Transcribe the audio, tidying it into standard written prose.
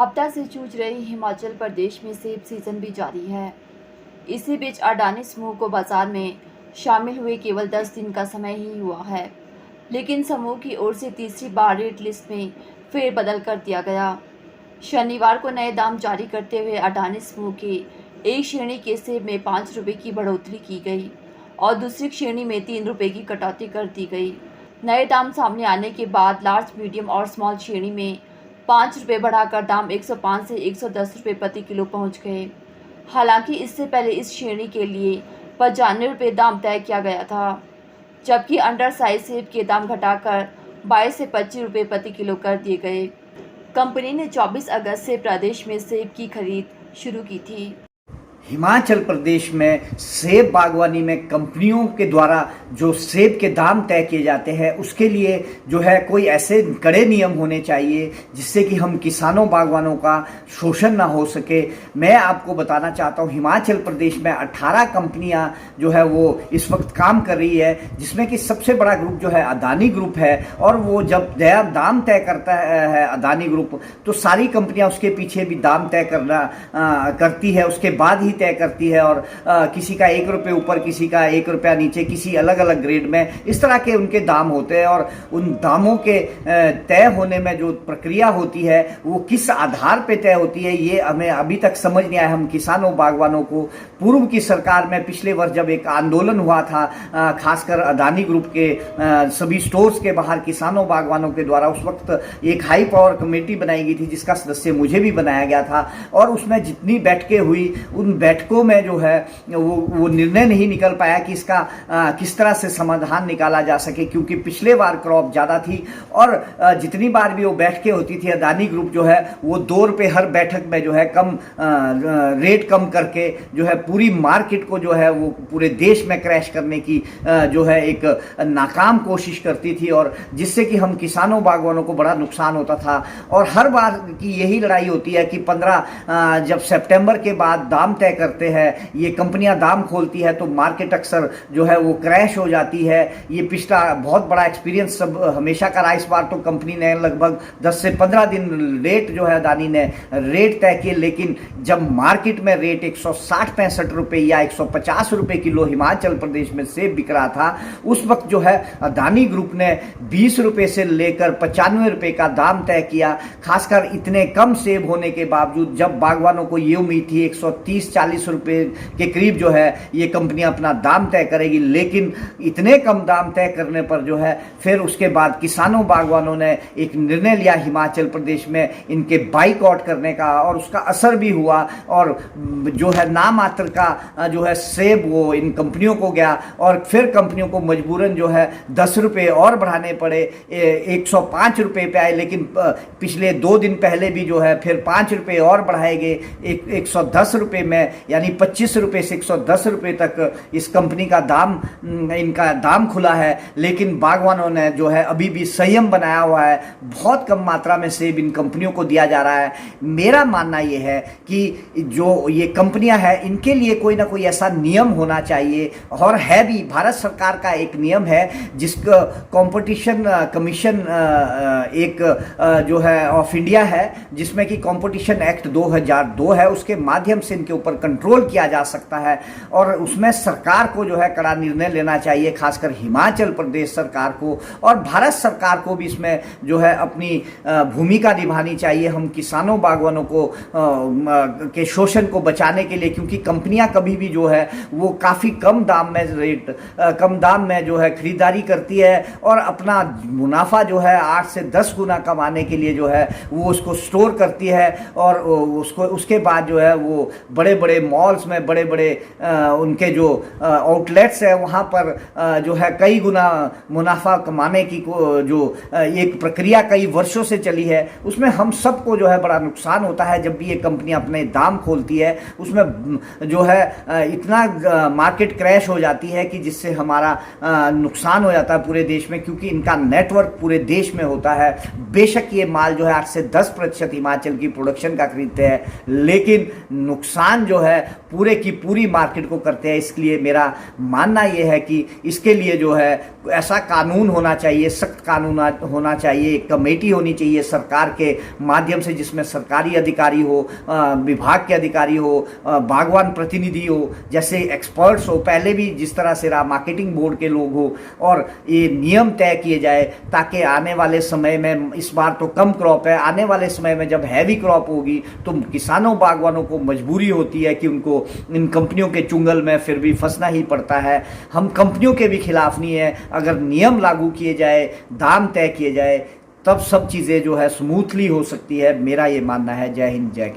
आपदा से जूझ रहे हिमाचल प्रदेश में सेब सीजन भी जारी है। इसी बीच अडानी समूह को बाजार में शामिल हुए केवल 10 दिन का समय ही हुआ है, लेकिन समूह की ओर से तीसरी बार रेट लिस्ट में फेरबदल कर दिया गया। शनिवार को नए दाम जारी करते हुए अडानी समूह के एक श्रेणी के सेब में 5 रुपये की बढ़ोतरी की गई और दूसरी श्रेणी में 3 रुपये की कटौती कर दी गई। नए दाम सामने आने के बाद लार्ज, मीडियम और स्मॉल श्रेणी में 5 रुपये बढ़ाकर दाम 105 से 110 रुपये प्रति किलो पहुंच गए। हालांकि इससे पहले इस श्रेणी के लिए 95 रुपये दाम तय किया गया था, जबकि अंडर साइज सेब के दाम घटाकर 22 से 25 रुपये प्रति किलो कर दिए गए। कंपनी ने 24 अगस्त से प्रदेश में सेब की खरीद शुरू की थी। हिमाचल प्रदेश में सेब बागवानी में कंपनियों के द्वारा जो सेब के दाम तय किए जाते हैं उसके लिए जो है कोई ऐसे कड़े नियम होने चाहिए जिससे कि हम किसानों बागवानों का शोषण ना हो सके। मैं आपको बताना चाहता हूँ हिमाचल प्रदेश में 18 कंपनियां जो है वो इस वक्त काम कर रही है, जिसमें कि सबसे बड़ा ग्रुप जो है अडानी ग्रुप है। और वो जब नया दाम तय करता है अडानी ग्रुप, तो सारी कंपनियां उसके पीछे भी दाम तय करती है, उसके बाद ही तय करती है। और किसी का 1 रुपये ऊपर, किसी का 1 रुपया नीचे, किसी अलग अलग ग्रेड में, इस तरह के उनके दाम होते हैं। और उन दामों के तय होने में जो प्रक्रिया होती है वो किस आधार पे तय होती है ये हमें अभी तक समझ नहीं आया। हम किसानों बागवानों को पूर्व की सरकार में पिछले वर्ष जब एक आंदोलन हुआ था, खासकर अडानी ग्रुप के सभी स्टोर्स के बाहर किसानों बागवानों के द्वारा, उस वक्त एक हाई पावर कमेटी बनाई गई थी जिसका सदस्य मुझे भी बनाया गया था। और उसमें जितनी बैठकें हुई उन बैठकों में जो है वो निर्णय नहीं निकल पाया कि इसका किस तरह से समाधान निकाला जा सके, क्योंकि पिछले बार क्रॉप ज़्यादा थी। और जितनी बार भी वो बैठकें होती थी अडानी ग्रुप जो है वो 2 रुपये हर बैठक में जो है कम रेट कम करके जो है पूरी मार्केट को जो है वो पूरे देश में क्रैश करने की जो है एक नाकाम कोशिश करती थी, और जिससे कि हम किसानों बागवानों को बड़ा नुकसान होता था। और हर बार की यही लड़ाई होती है कि 15 जब सितंबर के बाद दाम तय करते हैं, ये कंपनियां दाम खोलती है तो मार्केट अक्सर जो है वो क्रैश हो जाती है। ये पिछला बहुत बड़ा एक्सपीरियंस सब हमेशा का रहा। इस बार तो कंपनी ने लगभग 10 से 15 दिन रेट जो है अडानी ने रेट तय किए, लेकिन जब मार्केट में रेट 160-65 रुपये या 150 रुपये किलो हिमाचल प्रदेश में सेब बिक रहा था, उस वक्त जो है अडानी ग्रुप ने 20 रुपये से लेकर 95 रुपये का दाम तय किया। खासकर इतने कम सेब होने के बावजूद, जब बागवानों को ये उम्मीद थी 130-40 रुपये के करीब जो है ये कंपनियां अपना दाम तय करेगी, लेकिन इतने कम दाम तय करने पर जो है फिर उसके बाद किसानों बागवानों ने एक निर्णय लिया हिमाचल प्रदेश में इनके बाइकआउट करने का, और उसका असर भी हुआ। और जो है नामात्र का जो है सेब वो इन कंपनियों को गया, और फिर कंपनियों को मजबूरन जो है 10 रुपये और बढ़ाने पड़े, 105 रुपये पे आए। लेकिन पिछले 2 दिन पहले भी जो है फिर 5 रुपये और बढ़ाए गए 110 रुपये में, यानी 25 रुपये से 110 रुपये तक इस कंपनी का दाम, इनका दाम खुला है। लेकिन बागवानों ने जो है अभी भी संयम बनाया हुआ है, बहुत कम मात्रा में सेब इन कंपनियों को दिया जा रहा है। मेरा मानना ये है कि जो ये कंपनियां हैं इनके लिए कोई ना कोई ऐसा नियम होना चाहिए, और है भी। भारत सरकार का एक नियम है जिसका कंपटीशन कमीशन एक जो है ऑफ इंडिया है, जिसमें कि कंपटीशन एक्ट 2002 है, उसके माध्यम से इनके ऊपर कंट्रोल किया जा सकता है। और उसमें सरकार को जो है कड़ा निर्णय लेना चाहिए, खासकर हिमाचल प्रदेश सरकार को, और भारत सरकार को भी इसमें जो है अपनी भूमिका निभानी चाहिए। हम किसानों बागवानों को के शोषण को बचाने के लिए, क्योंकि कंपनियां कभी भी जो है वो काफ़ी कम दाम में जो है खरीदारी करती है, और अपना मुनाफा जो है 8 से 10 गुना कमाने के लिए जो है वो उसको स्टोर करती है। और उसके बाद जो है वो बड़े बड़े मॉल्स में, बड़े बड़े उनके जो आउटलेट्स है वहाँ पर जो है कई गुना मुनाफा कमाने की जो एक प्रक्रिया कई वर्षों से चली है, उसमें हम सबको जो है बड़ा नुकसान होता है। जब भी ये कंपनियां अपने दाम खोलती है उसमें जो है इतना मार्केट क्रैश हो जाती है कि जिससे हमारा नुकसान हो जाता है पूरे देश में, क्योंकि इनका नेटवर्क पूरे देश में होता है। बेशक ये माल जो है 8 से 10% हिमाचल की प्रोडक्शन का खरीदते हैं, लेकिन नुकसान जो है पूरे की पूरी मार्केट को करते हैं। इसलिए मेरा मानना यह है कि इसके लिए जो है ऐसा कानून होना चाहिए, सख्त कानून होना चाहिए, एक कमेटी होनी चाहिए सरकार के माध्यम से जिसमें सरकारी अधिकारी हो, विभाग के अधिकारी हो, बागवान प्रतिनिधि हो, जैसे एक्सपर्ट्स हो, पहले भी जिस तरह से रहा मार्केटिंग बोर्ड के लोग हो, और ये नियम तय किए जाए ताकि आने वाले समय में, इस बार तो कम क्रॉप है, आने वाले समय में जब हैवी क्रॉप होगी तो किसानों बागवानों को मजबूरी होती है कि उनको इन कंपनियों के चुंगल में फिर भी फंसना ही पड़ता है। हम कंपनियों के भी खिलाफ नहीं है, अगर नियम लागू किए जाए, दाम तय किए जाए, तब सब चीज़ें जो है स्मूथली हो सकती है, मेरा ये मानना है। जय हिंद, जय